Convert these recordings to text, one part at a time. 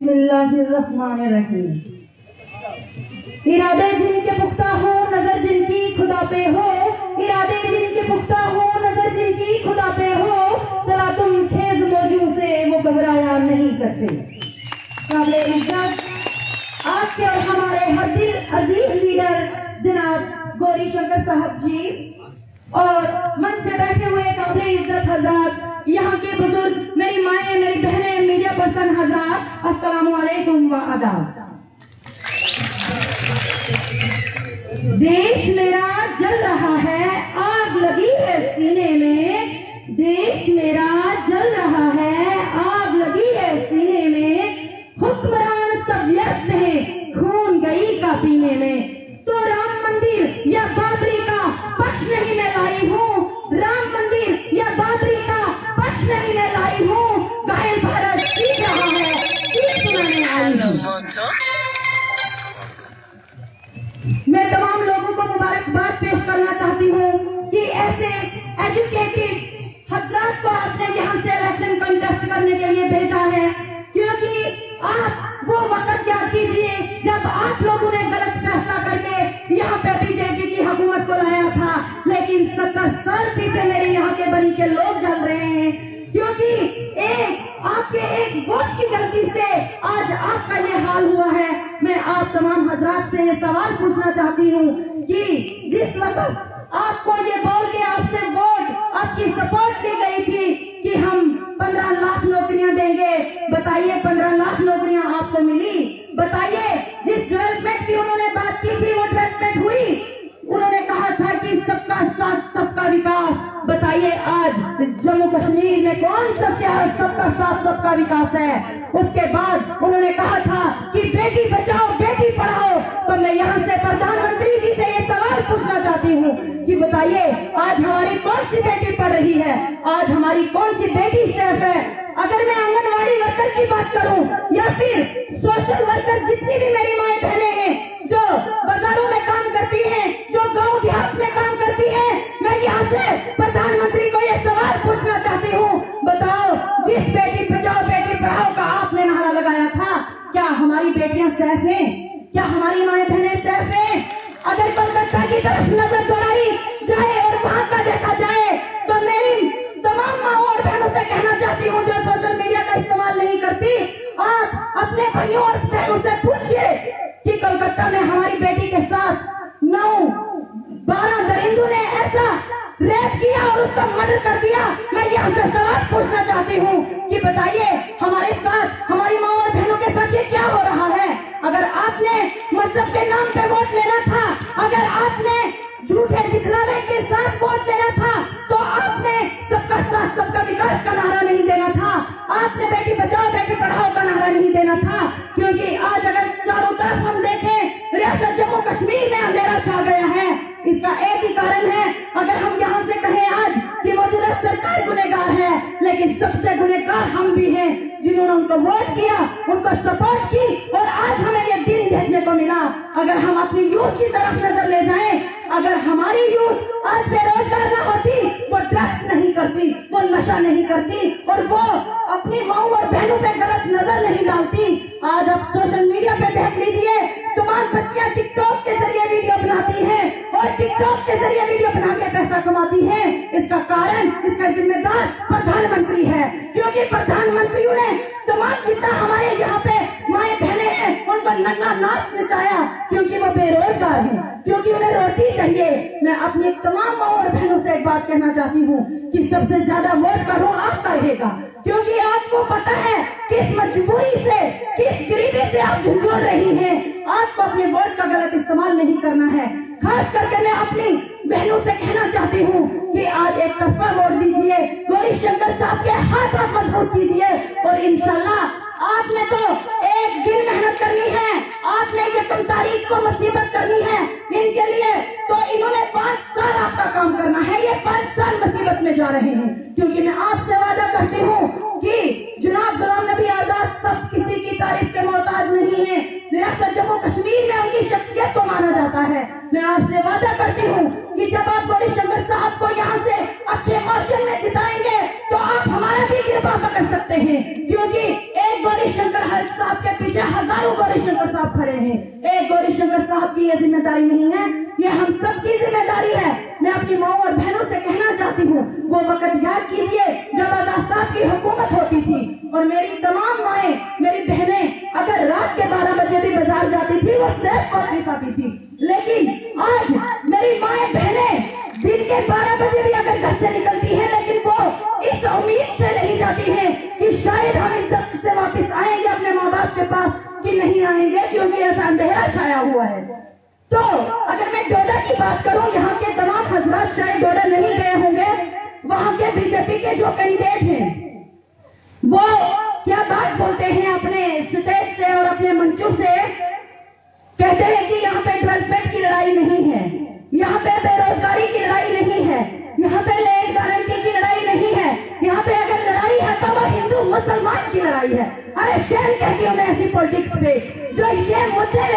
बिस्मिल्लाहिर्रहमानिर्रहीम। इरादे जिनके पुख्ता हो, नजर जिनकी खुदा पे हो। इरादे जिनके पुख्ता हो, नजर जिनकी खुदा पे हो। चला तुम खेज मौजू से वो घबराया नहीं करते। काबिले इज्जत आपके और हमारे हर दिल अजीज लीडर जनाब गौरी शंकर साहब जी और मंच पे बैठे हुए काबिले इज्जत हजरात, यहाँ के बुजुर्ग, मेरी माएँ, मेरी बहनें, मीडिया पर्सन हजरात, अस्सलामु अलैकुम व आदाब। देश मेरा जल रहा है, आग लगी है सीने में। देश मेरा जल रहा है, आग लगी है सीने में। हुक्मरान सब व्यस्त है, खून गई का पीने में। तो राम मंदिर या बाबरी का पक्ष नहीं मैं लाई हूँ। राम मंदिर या बाबरी का पक्ष नहीं मैं लाई हूँ। घायल भारत चीख रहा है, चीख सुनाने आई हूँ। मैं तमाम लोगों को मुबारकबाद पेश करना चाहती हूँ कि ऐसे एजुकेटेड हजरात को आपने यहाँ से इलेक्शन कंटेस्ट करने के लिए भेजा है, क्योंकि आप वो वक्त याद कीजिए जब आप लोगों ने गलत फैसला करके यहाँ पे बीजेपी की हुकूमत को लाया था, लेकिन 70 साल पीछे मेरे यहाँ के बनी के लोग जल रहे हैं, क्योंकि आपके एक वोट की गलती से आज आपका ये हाल हुआ है। मैं आप तमाम हजरात से ये सवाल पूछना चाहती हूँ कि जिस वक्त आपको ये बोल के आपसे वोट, आपकी सपोर्ट ली गई थी कि हम 15 लाख नौकरियां देंगे, बताइए 15 लाख नौकरियां आपको मिली? बताइए जिस डेवलपमेंट की उन्होंने बात की थी वो डेवलपमेंट हुई? उन्होंने कहा था कि सबका साथ सबका विकास, बताइए आज जम्मू कश्मीर में कौन सा सियासत सबका साथ सबका विकास है? उसके बाद उन्होंने कहा था कि बेटी बचाओ बेटी पढ़ाओ। तो मैं यहाँ से प्रधानमंत्री जी से ये सवाल पूछना चाहती हूँ कि बताइए आज हमारी कौन सी बेटी पढ़ रही है? आज हमारी कौन सी बेटी सेफ है? अगर मैं आंगनवाड़ी वर्कर की बात करूं या फिर सोशल वर्कर, जितनी भी मेरी माएँ बहनें हैं जो बाजारों में काम करती हैं, जो गांव देहात में काम करती हैं, मैं यहाँ से प्रधानमंत्री को ये सवाल पूछना चाहती हूँ, बताओ जिस बेटी बचाओ बेटी पढ़ाओ का आपने नारा लगाया था, क्या हमारी बेटियां सेफ हैं? क्या हमारी माएँ बहनें सेफ हैं? अगर कोलकाता की तरफ नजर दौड़ाई जाए और वहाँ का देखा जाए तो मेरी तमाम माओ और बहनों से कहना चाहती हूँ जो सोशल मीडिया का इस्तेमाल नहीं करती, आप अपने भाइयों और बहनों से पूछिए कि कोलकाता में हमारी बेटी के साथ 9-12 दरिंदों ने ऐसा रेप किया और उसका मर्डर कर दिया। मैं यहाँ से सवाल पूछना चाहती हूँ कि बताइए हमारे साथ, हमारी माँ और बहनों के साथ ये क्या हो रहा है? अगर आपने मजहब के नाम पे वोट लेना था, अगर आपने झूठे दिखलावे के साथ वोट लेना था, तो आपने सबका साथ सबका विकास का नारा नहीं देना था, आपने बेटी बचाओ बेटी पढ़ाओ का नारा नहीं देना था। क्योंकि आज अगर चारों तरफ हम देखें, रियासत जम्मू कश्मीर में अंधेरा छा गया है। इसका एक ही कारण है, अगर हम यहाँ से कहें आज कि मौजूदा सरकार गुनहगार है, लेकिन सबसे गुनहगार हम भी हैं जिन्होंने उनको वोट किया, उनको सपोर्ट की और आज हमें ये दिन देखने को मिला। अगर हम अपनी यूथ की तरफ नजर ले जाएं, अगर हमारी यूथ आज बेरोजगार न होती, वो ड्रग्स नहीं करती, वो नशा नहीं करती और वो अपनी माँ और बहनों पे गलत नजर नहीं डालती। आज आप सोशल मीडिया पे देख लीजिए, तमाम बच्चियां टिकटॉक के जरिए वीडियो बनाती हैं और टिकटॉक के जरिए वीडियो बना के पैसा कमाती हैं। इसका कारण, इसका जिम्मेदार प्रधानमंत्री है, क्योंकि प्रधानमंत्रियों ने तमाम जितना हमारे यहाँ पे माए बहने हैं उनको नंगा नाच नचाया, क्योंकि वो बेरोजगार हैं, क्योंकि उन्हें रोटी चाहिए। मैं अपनी तमाम माँ और बहनों से एक बात कहना चाहती हूँ कि सबसे ज्यादा वोट का रोल आपका रहेगा, क्योंकि आपको पता है किस मजबूरी से, किस गरीबी से आप झुंझुल रही हैं। आपको अपने वोट का गलत इस्तेमाल नहीं करना है। खास करके मैं अपनी बहनों से कहना चाहती हूँ कि आज एक तरफा वोट दीजिए, गौरी शंकर साहब के हाथ आप मजबूत कीजिए और इंशाल्लाह आपने तो एक दिन मेहनत करनी है, आपने ये 1 तारीख को मुसीबत करनी है इनके लिए, तो इन्होंने 5 साल आपका काम करना है। ये 5 साल मुसीबत में जा रहे हैं, क्योंकि मैं आपसे वादा करती हूँ कि जनाब गुलाम नबी आजाद सब किसी की तारीफ के मोहताज नहीं है। रियासत जम्मू कश्मीर में उनकी शख्सियत को माना जाता है। मैं आपसे वादा करती हूँ कि जब आप गौरी शंकर साहब को यहाँ से अच्छे मार्जिन में जिताएंगे तो आप हमारा भी कृपा कर सकते हैं, क्योंकि एक गौरी शंकर साहब के साहब खड़े हैं। एक गौरीशंकर साहब की ये जिम्मेदारी नहीं है, ये हम सबकी जिम्मेदारी है। मैं अपनी माओ और बहनों से कहना चाहती हूँ, वो वक्त याद कीजिए जब आजाद साहब की हुकूमत होती थी और मेरी तमाम माएँ, मेरी बहनें अगर रात के 12 बजे भी बाजार जाती थी वो सिर्फ वापस आती थी। लेकिन आज मेरी माएँ बहनें दिन के 12 बजे भी अगर घर से निकलती है, लेकिन वो इस उम्मीद से नहीं जाती है कि शायद हम इज्जत से वापस आएंगे अपने माँ बाप के पास कि नहीं आएंगे, क्योंकि ऐसा अंधेरा छाया हुआ है। तो अगर मैं डोडा की बात करूं, यहाँ के तमाम हजरात शायद डोडा नहीं गए होंगे। वहाँ के बीजेपी के जो कैंडिडेट हैं वो क्या बात बोलते हैं अपने स्टेज से और अपने मंचों से, कहते हैं कि यहाँ पे डेवलपमेंट की लड़ाई नहीं है, यहाँ पे बेरोजगारी की लड़ाई नहीं है, यहाँ पे लैंड गारंटी की लड़ाई नहीं है, यहाँ पे अगर लड़ाई है तो वो हिंदू मुसलमान की लड़ाई है। अरे शेर कहती हूँ मैं ऐसी पॉलिटिक्स पे जो ये मुद्दे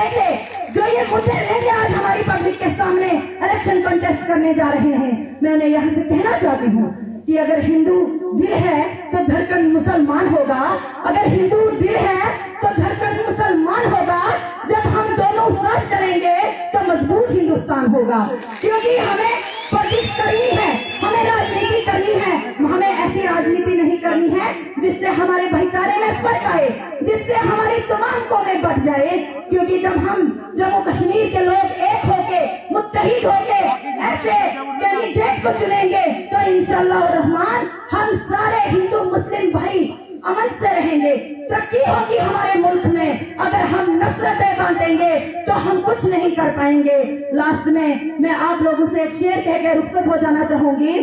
लेके आज हमारी पब्लिक के सामने इलेक्शन कॉन्टेस्ट करने जा रहे हैं। मैं उन्हें यहाँ से कहना चाहती हूँ कि अगर हिंदू दिल है तो धड़कन मुसलमान होगा, अगर हिंदू दिल है तो धड़कन मुसलमान होगा। जब हम दोनों साथ चलेंगे तो मजबूत हिंदुस्तान होगा। क्योंकि हमें पॉलिटिक्स करनी है, हमें राजनीति करनी है, हमें ऐसी राजनीति नहीं करनी है जिससे हमारे भाईचारे में फर्क आए, जिससे हमारी तमाम कौमें बढ़ जाए। क्योंकि जब हम जम्मू कश्मीर के लोग एक होके मुत्तहिद होके ऐसे कैंडिडेट को चुनेंगे तो इंशाअल्लाह रहमान हम सारे हिंदू मुस्लिम भाई अमन से रहेंगे, तरक्की होगी हमारे मुल्क में। अगर हम नफरतें बांटेंगे तो हम कुछ नहीं कर पाएंगे। लास्ट में मैं आप लोगों से एक शेर कह के रुखसत हो जाना चाहूंगी।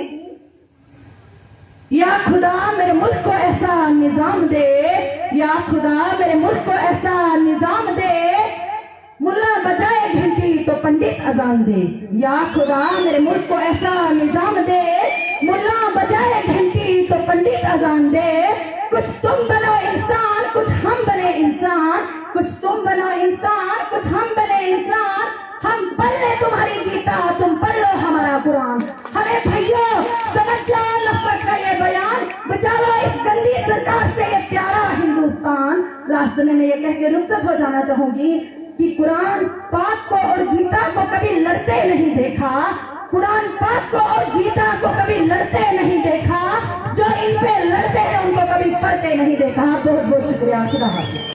या खुदा मेरे मुल्क को ऐसा निजाम दे, या खुदा मेरे मुल्क को ऐसा निजाम दे, मुल्ला बजाए घंटी तो पंडित अजान दे। या खुदा मेरे मुल्क को ऐसा निजाम दे, मुल्ला बजाए घंटी तो पंडित अजान दे। कुछ तुम बनो इंसान, कुछ हम बने इंसान, कुछ तुम बनो इंसान, कुछ हम बने इंसान। हम पढ़ ले तुम्हारी गीता, तुम पढ़ लो हमारा कुरान। हमें भाइयों समझ जाओ नफरत का ये बयान, बचा लो इस गंदी सरकार से ये प्यारा हिंदुस्तान। लास्ट में मैं ये कह के रुखसत हो जाना चाहूंगी कि कुरान पाक को और गीता को कभी लड़ते नहीं देखा, कुरान पाक को और गीता को कभी लड़ते नहीं देखा, जो इन पे लड़ते हैं उनको कभी पढ़ते नहीं देखा। बहुत बहुत शुक्रिया। खुदा हाफिज़।